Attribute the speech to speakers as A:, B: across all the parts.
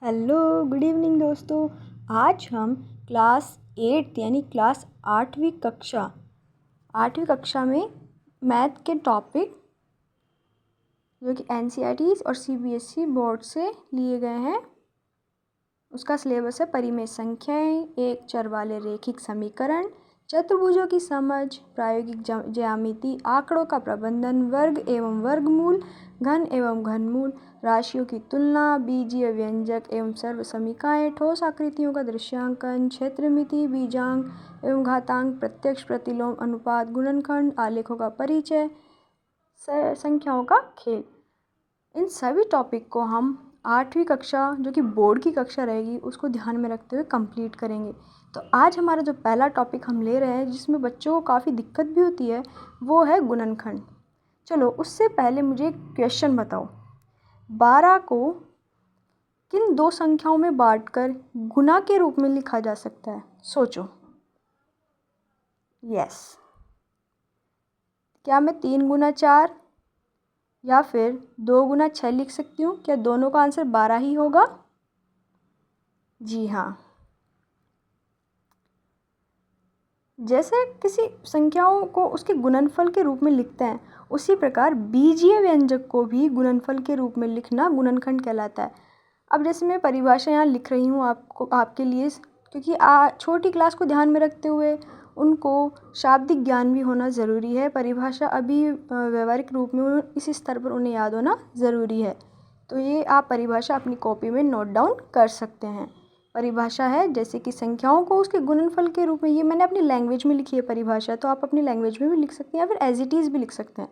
A: Hello good evening दोस्तों। आज हम क्लास 8 यानी क्लास 8वीं कक्षा में मैथ के टॉपिक जो कि एनसीईआरटी और सीबीएसई बोर्ड से लिए गए हैं उसका सिलेबस है परिमेय संख्याएं, एक चर वाले रैखिक समीकरण, चतुर्भुजों की समझ, प्रायोगिक ज्यामिति, आंकड़ों का प्रबंधन, वर्ग एवं वर्गमूल, घन एवं घनमूल, राशियों की तुलना, बीजीय व्यंजक एवं सर्व समीकरण, ठोस आकृतियों का दृश्यांकन, क्षेत्रमिति, बीजांक एवं घातांक, प्रत्यक्ष प्रतिलोम अनुपात, गुणनखंड, आलेखों का परिचय, संख्याओं का खेल। इन सभी टॉपिक को हम 8वीं कक्षा जो कि बोर्ड की कक्षा रहेगी उसको ध्यान में रखते हुए कंप्लीट करेंगे। तो आज हमारा जो पहला टॉपिक हम ले रहे हैं जिसमें बच्चों को काफ़ी दिक्कत भी होती है वो है गुणनखंड। चलो उससे पहले मुझे एक क्वेश्चन बताओ, 12 को किन दो संख्याओं में बांटकर गुना के रूप में लिखा जा सकता है? सोचो। यस, क्या मैं 3 गुना 4 या फिर 2 गुना 6 लिख सकती हूँ? क्या दोनों का आंसर 12 ही होगा? जी हाँ। जैसे किसी संख्याओं को उसके गुणनफल के रूप में लिखते हैं उसी प्रकार बीजीय व्यंजक को भी गुणनफल के रूप में लिखना गुणनखंड कहलाता है। अब जैसे मैं परिभाषा यहाँ लिख रही हूँ आपके लिए, क्योंकि छोटी क्लास को ध्यान में रखते हुए उनको शाब्दिक ज्ञान भी होना ज़रूरी है। परिभाषा अभी व्यवहारिक रूप में इस स्तर पर उन्हें याद होना ज़रूरी है। तो ये आप परिभाषा अपनी कॉपी में नोट डाउन कर सकते हैं। परिभाषा है जैसे कि संख्याओं को उसके गुणनफल के रूप में, ये मैंने अपनी लैंग्वेज में लिखी है परिभाषा, तो आप अपनी लैंग्वेज में भी लिख सकते हैं या फिर एज इट इज़ भी लिख सकते हैं।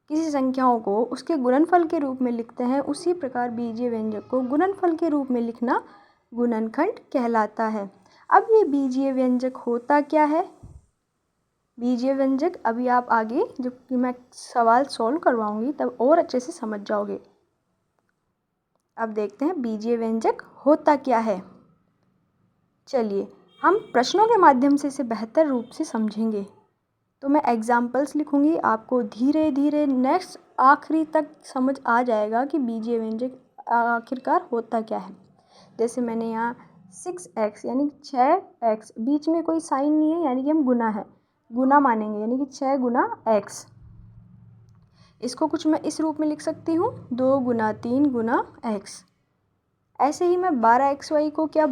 A: किसी संख्याओं को उसके गुणनफल के रूप में लिखते हैं उसी प्रकार बीजीय व्यंजक को गुणनफल के रूप में लिखना गुणनखंड कहलाता है। अब ये बीजीय व्यंजक होता क्या है? बीजीय व्यंजक अभी आप आगे जब मैं सवाल सॉल्व करवाऊंगी तब और अच्छे से समझ जाओगे। अब देखते हैं बीजीय व्यंजक होता क्या है। चलिए हम प्रश्नों के माध्यम से इसे बेहतर रूप से समझेंगे। तो मैं एग्जाम्पल्स लिखूंगी, आपको धीरे धीरे नेक्स्ट आखिरी तक समझ आ जाएगा कि बीजीय व्यंजक आखिरकार होता क्या है। जैसे मैंने यहाँ 6x यानी 6x, बीच में कोई साइन नहीं है यानी कि हम गुना मानेंगे, यानी कि 6 गुना x। इसको कुछ मैं इस रूप में लिख सकती हूँ 2 गुना 3 गुना x। ऐसे ही मैं 12xy को क्या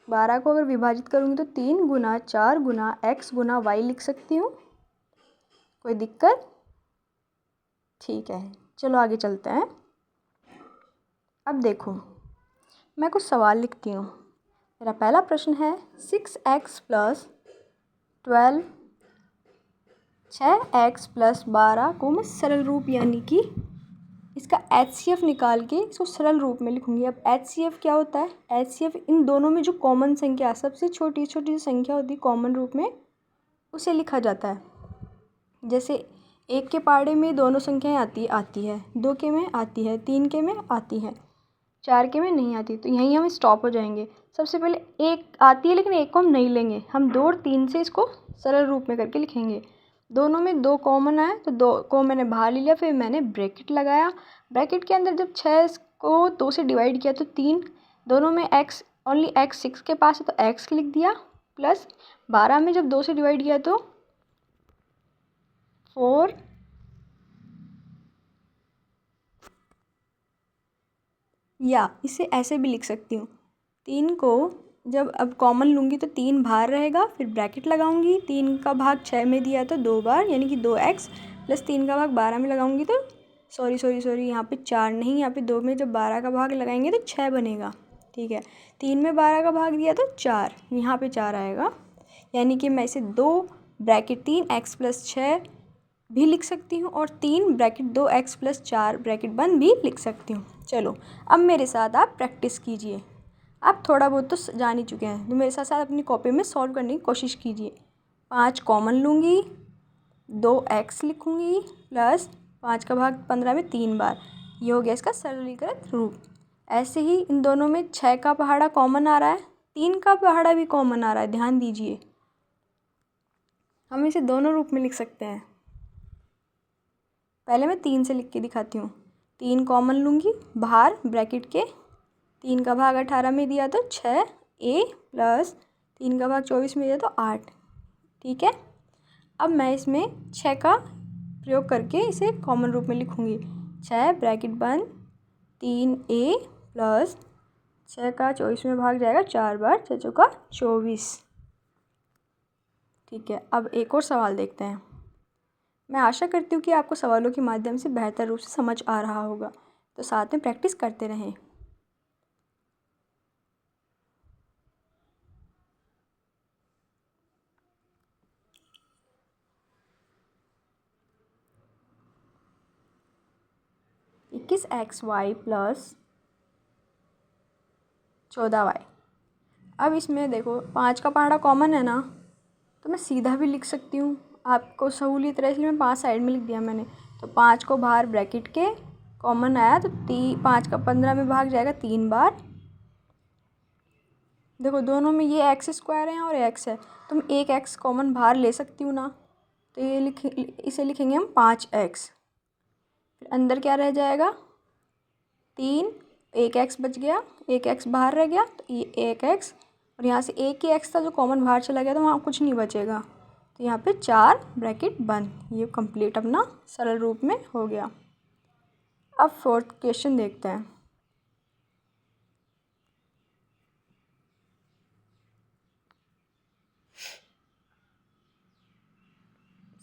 A: 12 को अगर विभाजित करूँगी तो 3 गुना 4 गुना x गुना y लिख सकती हूँ। कोई दिक्कत? ठीक है, चलो आगे चलते हैं। अब देखो मैं कुछ सवाल लिखती हूँ। मेरा पहला प्रश्न है 6x प्लस 12 6x प्लस 12 को मैं सरल रूप यानी कि इसका HCF निकाल के इसको सरल रूप में लिखूंगी। अब HCF क्या होता है? HCF इन दोनों में जो कॉमन संख्या, सबसे छोटी छोटी संख्या होती है कॉमन रूप में, उसे लिखा जाता है। जैसे 1 के पहाड़े में दोनों संख्याएं आती है, 2 के में आती है, 3 के में आती है, 4 के में नहीं आती। तो यहीं हम स्टॉप हो जाएंगे। सबसे पहले 1 आती है लेकिन 1 को हम नहीं लेंगे, हम 2 और 3 से इसको सरल रूप में करके लिखेंगे। दोनों में 2 कॉमन आए तो 2 को मैंने बाहर ले लिया, फिर मैंने ब्रैकेट लगाया। ब्रैकेट के अंदर जब 6 को 2 से डिवाइड किया तो 3, दोनों में x ओनली x 6 के पास है तो x लिख दिया, प्लस 12 में जब 2 से डिवाइड किया तो 4, या इसे ऐसे भी लिख सकती हूँ। 3 को जब अब कॉमन लूँगी तो 3 बाहर रहेगा, फिर ब्रैकेट लगाऊंगी। 3 का भाग 6 में दिया तो 2 बार यानी कि 2x, प्लस 3 का भाग 12 में लगाऊंगी तो सॉरी यहाँ पे 4 नहीं, यहाँ पे 2 में जब 12 का भाग लगाएंगे तो 6 बनेगा। ठीक है, 3 में 12 का भाग दिया तो 4, यहाँ पे 4 आएगा। यानी कि मैं इसे 2 ब्रैकेट 3x प्लस 6 भी लिख सकती हूँ और 3 ब्रैकेट 2x प्लस 4 ब्रैकेट बंद भी लिख सकती हूँ। चलो अब मेरे साथ आप प्रैक्टिस कीजिए। आप थोड़ा बहुत तो जान ही चुके हैं, तो मेरे साथ साथ अपनी कॉपी में सॉल्व करने की कोशिश कीजिए। 5 कॉमन लूँगी, 2x लिखूँगी, प्लस 5 का भाग 15 में 3 बार, ये हो गया इसका सरलीकृत रूप। ऐसे ही इन दोनों में 6 का पहाड़ा कॉमन आ रहा है, 3 का पहाड़ा भी कॉमन आ रहा है, ध्यान दीजिए। हम इसे दोनों रूप में लिख सकते हैं। पहले मैं 3 से लिख के दिखाती हूँ। 3 कॉमन लूँगी, बाहर ब्रैकेट के 3 का भाग 18 में दिया तो 6 a प्लस 3 का भाग 24 में दिया तो 8। ठीक है, अब मैं इसमें 6 का प्रयोग करके इसे कॉमन रूप में लिखूँगी। 6 ब्रैकेट बंद 3a प्लस 6 का 24 में भाग जाएगा 4 बार, 6 चौका 24। ठीक है, अब एक और सवाल देखते हैं। मैं आशा करती हूँ कि आपको सवालों के माध्यम से बेहतर रूप से समझ आ रहा होगा, तो साथ में प्रैक्टिस करते रहें। इक्कीस एक्स वाई प्लस 14y। अब इसमें देखो 5 का पहाड़ा कॉमन है ना, तो मैं सीधा भी लिख सकती हूँ। आपको सहूलियत रहे इसलिए मैं 5 साइड में लिख दिया मैंने। तो 5 को बाहर ब्रैकेट के कॉमन आया तो 5 का 15 में भाग जाएगा 3 बार। देखो दोनों में ये एक्स स्क्वायर है और एक्स है, तो मैं एक एक्स कॉमन बाहर ले सकती हूँ ना, तो इसे लिखेंगे हम 5x। फिर अंदर क्या रह जाएगा 3, एक एक्स बच गया, एक एक्स बाहर रह गया तो ये एक एक्स, और यहाँ से एक ही एक्स था जो कॉमन बाहर चला गया तो वहाँ कुछ नहीं बचेगा, तो यहाँ पे 4 ब्रैकेट बंद। ये कंप्लीट अपना सरल रूप में हो गया। अब 4th क्वेश्चन देखते हैं।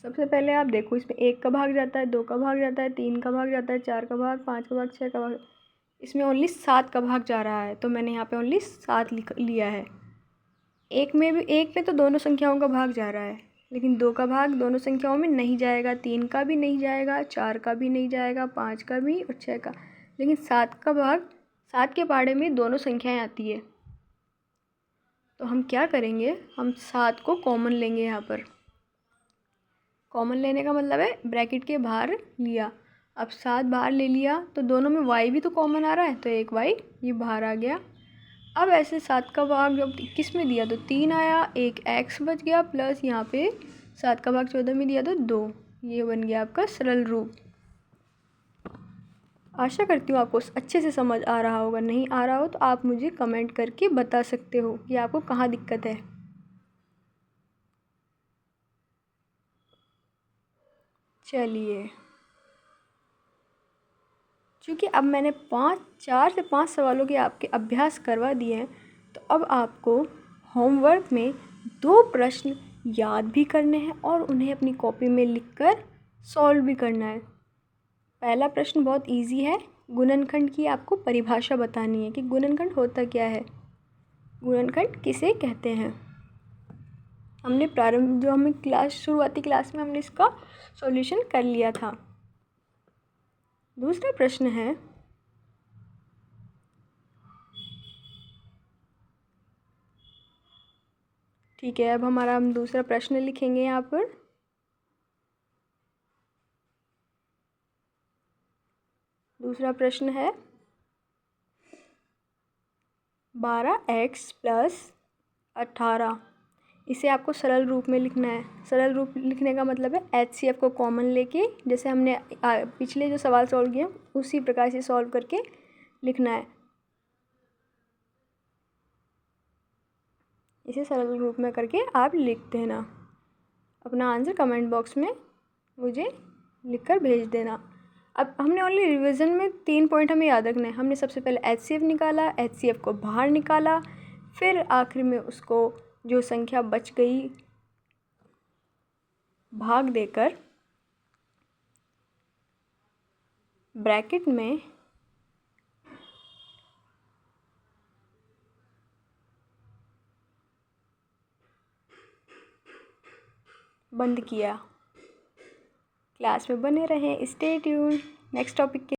A: सबसे पहले आप देखो इसमें 1 का भाग जाता है, 2 का भाग जाता है, 3 का भाग जाता है, 4 का भाग, 5 का भाग, 6 का भाग। इसमें ओनली 7 का भाग जा रहा है, तो मैंने यहाँ पे ओनली 7 लिया है। एक में तो दोनों संख्याओं का भाग जा रहा है, लेकिन 2 का भाग दोनों संख्याओं में नहीं जाएगा, 3 का भी नहीं जाएगा, 4 का भी नहीं जाएगा, 5 का भी और 6 का। लेकिन 7 का भाग, 7 के पहाड़े में दोनों संख्याएं आती है, तो हम क्या करेंगे, हम 7 को कॉमन लेंगे। यहाँ पर कॉमन लेने का मतलब है ब्रैकेट के बाहर लिया। अब 7 बाहर ले लिया तो दोनों में y भी तो कॉमन आ रहा है, तो एक y ये बाहर आ गया। अब ऐसे 7 का भाग जब 21 में दिया तो 3 आया, एक x बच गया, प्लस यहाँ पे 7 का भाग 14 में दिया तो 2। ये बन गया आपका सरल रूप। आशा करती हूँ आपको अच्छे से समझ आ रहा होगा। नहीं आ रहा हो तो आप मुझे कमेंट करके बता सकते हो कि आपको कहाँ दिक्कत है। चलिए, क्योंकि अब मैंने 4 से 5 सवालों के आपके अभ्यास करवा दिए हैं, तो अब आपको होमवर्क में 2 प्रश्न याद भी करने हैं और उन्हें अपनी कॉपी में लिखकर सॉल्व भी करना है। पहला प्रश्न बहुत इजी है। गुणनखंड की आपको परिभाषा बतानी है कि गुणनखंड होता क्या है, गुणनखंड किसे कहते हैं। हमने शुरुआती क्लास में हमने इसका सॉल्यूशन कर लिया था। दूसरा प्रश्न है, ठीक है, अब हम दूसरा प्रश्न लिखेंगे यहाँ पर। दूसरा प्रश्न है 12x प्लस 18। इसे आपको सरल रूप में लिखना है। सरल रूप लिखने का मतलब है HCF को कॉमन लेके, जैसे हमने पिछले जो सवाल सॉल्व किए उसी प्रकार से सॉल्व करके लिखना है। इसे सरल रूप में करके आप लिख देना। अपना आंसर कमेंट बॉक्स में मुझे लिखकर भेज देना। अब हमने ओनली रिवीजन में 3 पॉइंट हमें याद रखना है। हमने सबसे पहले HCF निकाला, HCF को बाहर निकाला, फिर आखिर में उसको जो संख्या बच गई भाग देकर ब्रैकेट में बंद किया। क्लास में बने रहें, स्टे ट्यून्ड नेक्स्ट टॉपिक के